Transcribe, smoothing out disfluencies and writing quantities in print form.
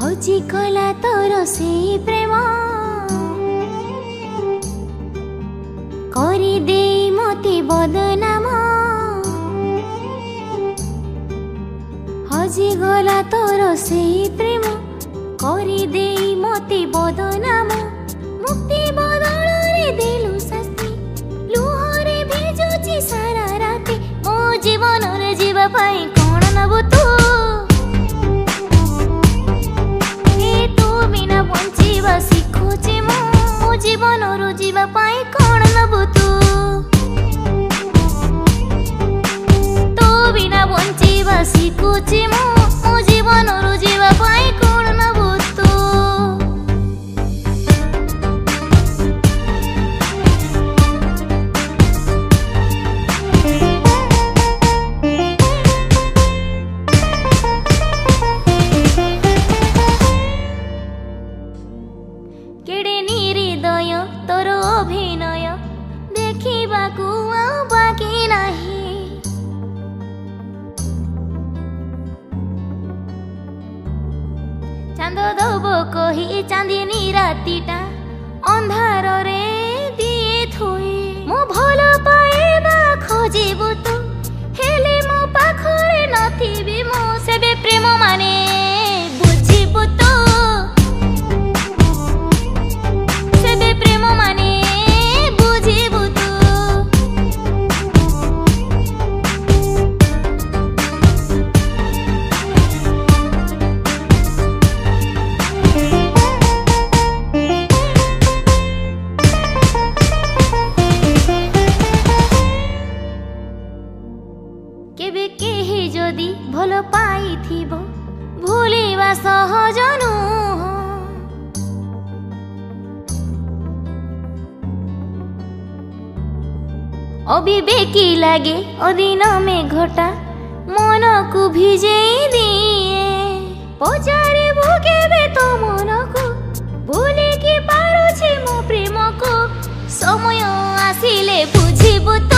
हजी कला तोर से प्रेम करी दे मते बदनाम हजी गला तोर से प्रेम करी दे मते बदनाम मुक्ति बदल रे देलु शास्ति लुहरे भेजुची सारा राति मो जीवन रे जीवा पाई कोन नबु तू बंचिबा शिखुची मो जीवन रु जीवा पाई कोन नबु तू तो बिना बंचिबा शिखुची मो जीवन रु जीवा पाई कोन नबु तू केड़े निर्दय तोर अभिनय देखिबाकू आउ बाकी नाही चांद दब कही चांदिनी रातिटा अंधार रे दिए थोई मो भल पाएबा खोजिबु तू हेले मो पाखरे नथिबी मो सेबे प्रेम माने बुझिबु तू केबे केही जदि भल पाइथिबो भूलिबा सहज नुह अविवेकी लागे अदिन में घटा मन को भिजेई दिए पचारे भोगेबे तो मन को भूली की पारुछि मो प्रेम को समय आसिले बुझिबु।